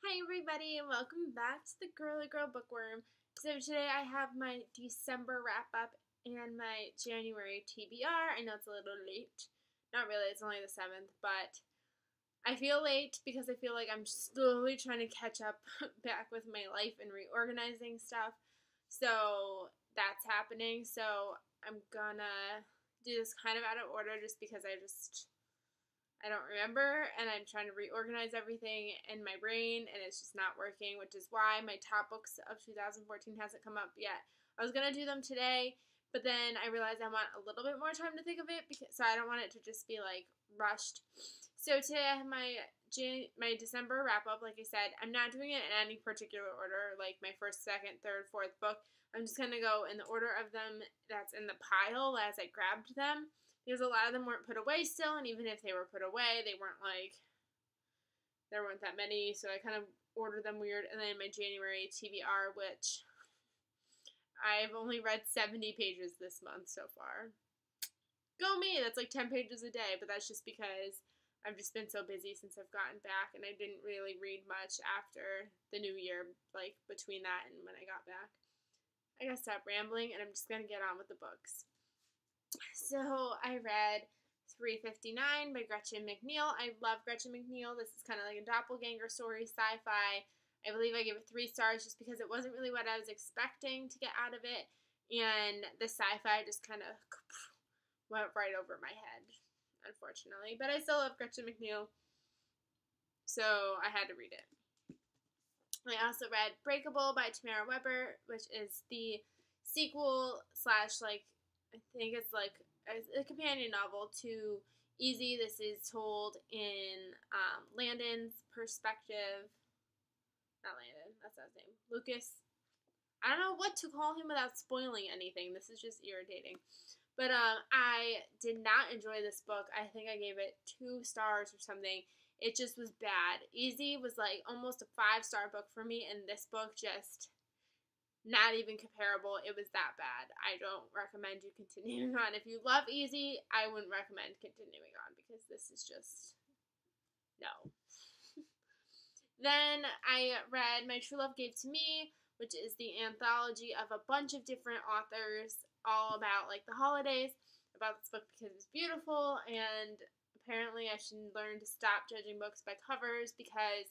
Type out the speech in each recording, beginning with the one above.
Hi everybody and welcome back to the Girly Girl Bookworm. So today I have my December wrap up and my January TBR. I know it's a little late. Not really, it's only the 7th, but I feel late because I feel like I'm slowly trying to catch up back with my life and reorganizing stuff. So that's happening. So I'm gonna do this kind of out of order just because I don't remember, and I'm trying to reorganize everything in my brain, and it's just not working, which is why my top books of 2014 hasn't come up yet. I was going to do them today, but then I realized I want a little bit more time to think of it, so I don't want it to just be, rushed. So today I have my December wrap-up, like I said. I'm not doing it in any particular order, like my first, second, third, fourth book. I'm just going to go in the order of them that's in the pile as I grabbed them. Because a lot of them weren't put away still, and even if they were put away, there weren't that many, so I kind of ordered them weird. And then my January TBR, which I've only read 70 pages this month so far. Go me! That's like 10 pages a day, but that's just because I've just been so busy since I've gotten back, and I didn't really read much after the new year, like between that and when I got back. I gotta stop rambling, and I'm just gonna get on with the books. So I read 359 by Gretchen McNeil. I love Gretchen McNeil. This is kind of like a doppelganger story, sci-fi. I believe I gave it 3 stars just because it wasn't really what I was expecting to get out of it. And the sci-fi just kind of went right over my head, unfortunately. But I still love Gretchen McNeil, so I had to read it. I also read Breakable by Tamara Weber, which is the sequel slash I think it's like a companion novel to Easy. This is told in Landon's perspective. Not Landon, that's not his name. Lucas. I don't know what to call him without spoiling anything. This is just irritating. But I did not enjoy this book. I think I gave it 2 stars or something. It just was bad. Easy was like almost a 5-star book for me, and this book just not even comparable. It was that bad. I don't recommend you continuing on. If you love Easy, I wouldn't recommend continuing on because this is just no. Then I read My True Love Gave to Me, which is the anthology of a bunch of different authors all about the holidays. About this book because it's beautiful, and apparently I should learn to stop judging books by covers because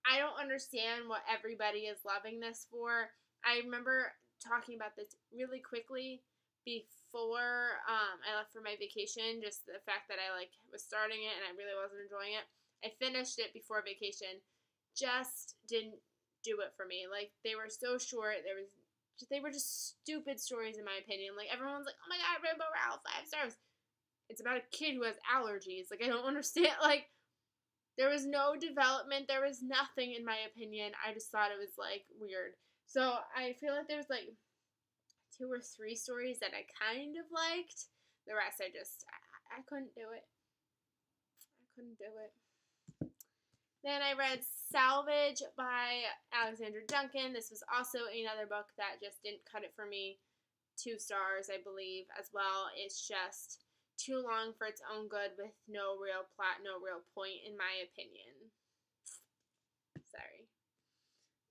I don't understand what everybody is loving this for. I remember talking about this really quickly before I left for my vacation, just the fact that I was starting it and I really wasn't enjoying it. I finished it before vacation, just didn't do it for me. They were so short. They were just stupid stories in my opinion. Everyone's like, oh my god, Rainbow Rowell, 5 stars. It's about a kid who has allergies. I don't understand. There was no development. There was nothing in my opinion. I just thought it was weird. So I feel like there's 2 or 3 stories that I kind of liked. The rest I couldn't do it. Then I read Salvage by Alexandra Duncan. This was also another book that just didn't cut it for me. 2 stars, I believe, as well. It's just too long for its own good with no real plot, no real point, in my opinion. Sorry.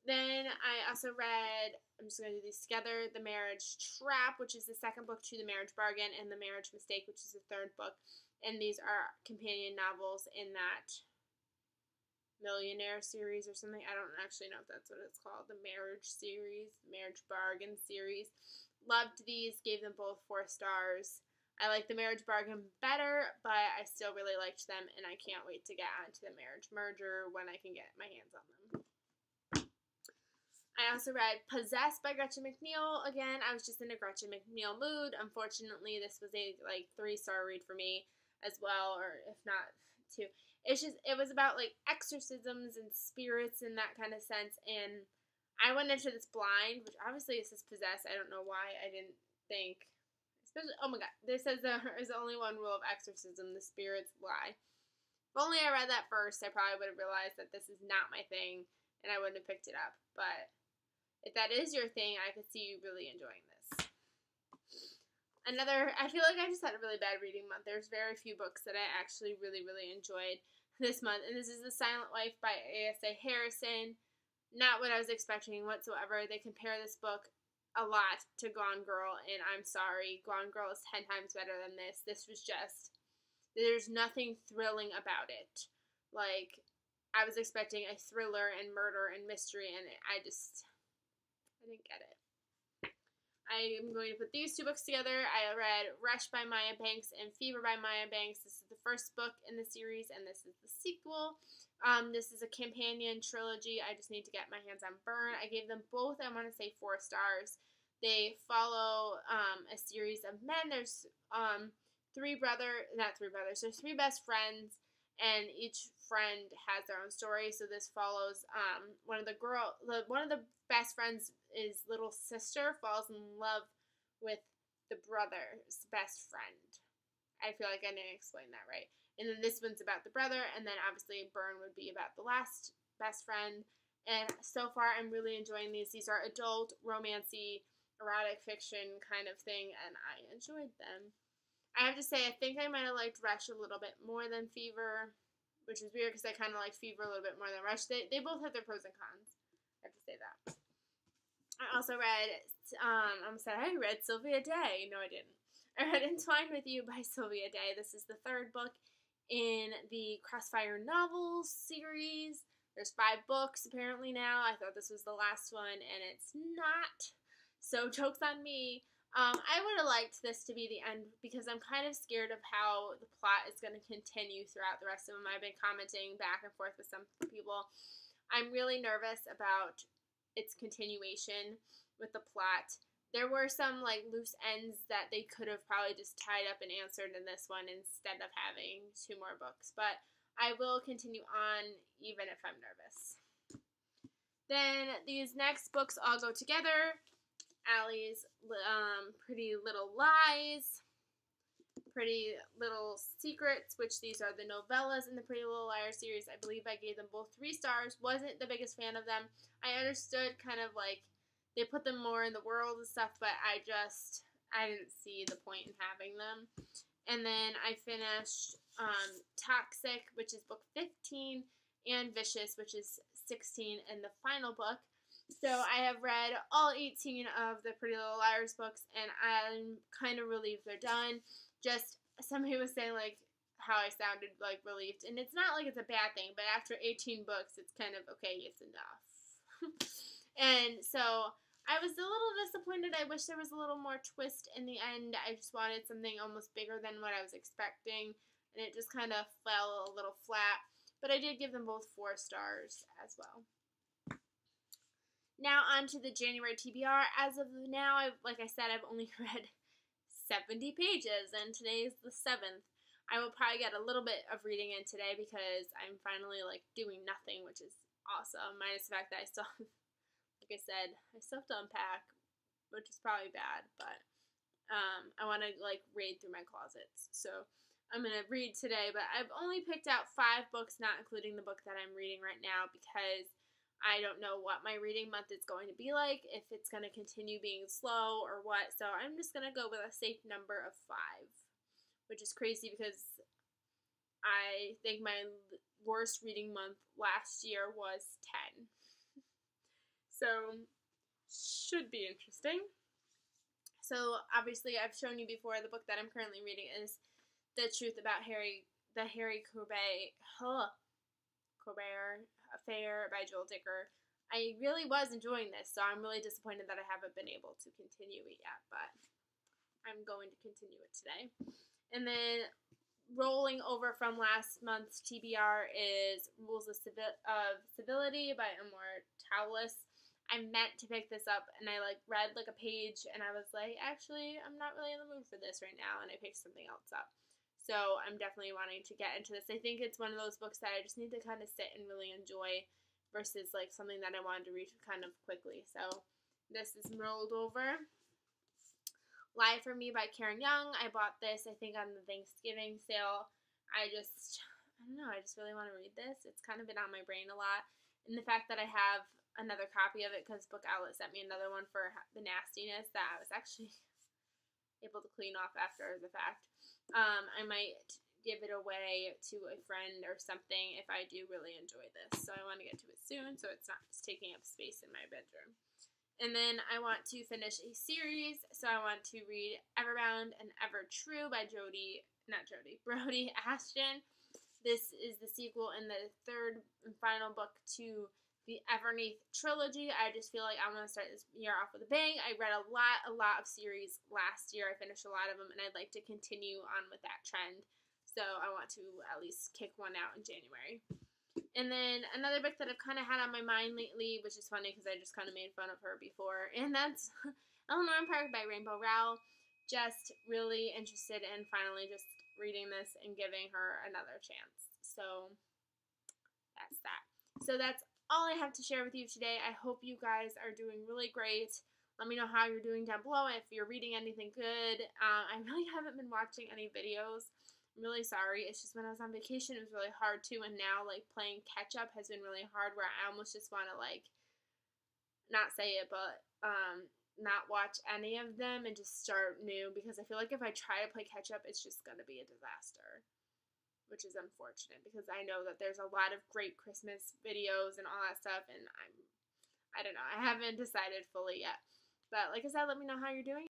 Then I also read, I'm just going to do these together, The Marriage Trap, which is the second book to The Marriage Bargain, and The Marriage Mistake, which is the third book. And these are companion novels in that Millionaire series or something. I don't actually know if that's what it's called. The Marriage series, The Marriage Bargain series. Loved these, gave them both 4 stars. I like The Marriage Bargain better, but I still really liked them, and I can't wait to get onto The Marriage Merger when I can get my hands on them. I also read Possessed by Gretchen McNeil. Again, I was just in a Gretchen McNeil mood. Unfortunately, this was a 3-star read for me as well, or if not 2. It was about exorcisms and spirits in that kind of sense, and I went into this blind, which obviously this is Possessed. I don't know why I didn't think, especially, oh my god, this says there is only one rule of exorcism: the spirits lie. If only I read that first, I probably would have realized that this is not my thing, and I wouldn't have picked it up. But if that is your thing, I could see you really enjoying this. I feel like I just had a really bad reading month. There's very few books that I actually really, really enjoyed. this month, and this is The Silent Life by A.S.A. Harrison. Not what I was expecting whatsoever. They compare this book a lot to Gone Girl, and I'm sorry, Gone Girl is 10 times better than this. This was just, there's nothing thrilling about it. Like, I was expecting a thriller and murder and mystery, and I didn't get it. I am going to put these two books together. I read Rush by Maya Banks and Fever by Maya Banks. This is the first book in the series, and this is the sequel. This is a companion trilogy. I just need to get my hands on Burn. I gave them both, I want to say, 4 stars. They follow a series of men. There's three best friends, and each friend has their own story. So this follows one of the best friends' little sister falls in love with the brother's best friend. I feel like I didn't explain that right. And then this one's about the brother, and then obviously Burn would be about the last best friend. And so far, I'm really enjoying these. These are adult, romancy, erotic fiction kind of thing, and I enjoyed them. I have to say, I think I might have liked Rush a little bit more than Fever, which is weird because I kind of like Fever a little bit more than Rush. They both have their pros and cons. I have to say that. I also read, I read Sylvia Day. No, I didn't. I read Entwined with You by Sylvia Day. This is the 3rd book in the Crossfire novels series. There's 5 books apparently now. I thought this was the last one, and it's not. So joke's on me. I would have liked this to be the end because I'm kind of scared of how the plot is going to continue throughout the rest of them. I've been commenting back and forth with some people. I'm really nervous about its continuation with the plot. There were some like loose ends that they could have probably just tied up and answered in this one instead of having 2 more books. But I will continue on even if I'm nervous. Then these next books all go together. Allie's Pretty Little Lies, Pretty Little Secrets, which these are the novellas in the Pretty Little Liars series. I believe I gave them both 3 stars. Wasn't the biggest fan of them. I understood kind of like they put them more in the world and stuff, but I didn't see the point in having them. And then I finished Toxic, which is book 15, and Vicious, which is 16 in the final book. So I have read all 18 of the Pretty Little Liars books, and I'm kind of relieved they're done. Just, somebody was saying, like, how I sounded, like, relieved. And it's not like it's a bad thing, but after 18 books, it's kind of, okay, it's enough. And so I was a little disappointed. I wish there was a little more twist in the end. I just wanted something almost bigger than what I was expecting, and it just kind of fell a little flat. But I did give them both 4 stars as well. Now on to the January TBR. As of now, like I said, I've only read 70 pages, and today is the 7th. I will probably get a little bit of reading in today because I'm finally, like, doing nothing, which is awesome, minus the fact that I still, like I said, I still have to unpack, which is probably bad, but I want to, like, raid through my closets. So I'm going to read today, but I've only picked out 5 books, not including the book that I'm reading right now, because I don't know what my reading month is going to be like, if it's going to continue being slow or what. So I'm just going to go with a safe number of 5, which is crazy because I think my worst reading month last year was 10. So should be interesting. So obviously I've shown you before the book that I'm currently reading is The Truth About the Harry Corbett Affair by Joel Dicker. I really was enjoying this, so I'm really disappointed that I haven't been able to continue it yet, but I'm going to continue it today. And then rolling over from last month's TBR is Rules of Civility by Amor Towles. I meant to pick this up, and I read a page, and I was like, actually, I'm not really in the mood for this right now, and I picked something else up. So I'm definitely wanting to get into this. I think it's one of those books that I just need to kind of sit and really enjoy versus something that I wanted to read kind of quickly. So this is rolled over. Lie for Me by Karen Young. I bought this, I think, on the Thanksgiving sale. I don't know, I just really want to read this. It's kind of been on my brain a lot. And the fact that I have another copy of it because Book Outlet sent me another one for the nastiness that I was actually able to clean off after the fact. I might give it away to a friend or something if I do really enjoy this. So I want to get to it soon so it's not just taking up space in my bedroom. And then I want to finish a series, so I want to read Everbound and Ever True by Brody Ashton. This is the sequel and the third and final book to the Everneath trilogy. I just feel like I want to start this year off with a bang. I read a lot of series last year. I finished a lot of them, and I'd like to continue on with that trend. So I want to at least kick one out in January. And then another book that I've kind of had on my mind lately, which is funny because I just kind of made fun of her before, and that's Eleanor Park by Rainbow Rowell. Just really interested in finally just reading this and giving her another chance. So that's that. So that's all I have to share with you today. I hope you guys are doing really great. Let me know how you're doing down below, if you're reading anything good. I really haven't been watching any videos. I'm really sorry. It's just when I was on vacation, it was really hard too, and now like playing catch up has been really hard, where I almost just want to like not say it, but not watch any of them and just start new, because I feel like if I try to play catch up, it's just gonna be a disaster, which is unfortunate because I know that there's a lot of great Christmas videos and all that stuff, and I don't know, I haven't decided fully yet. But like I said, let me know how you're doing.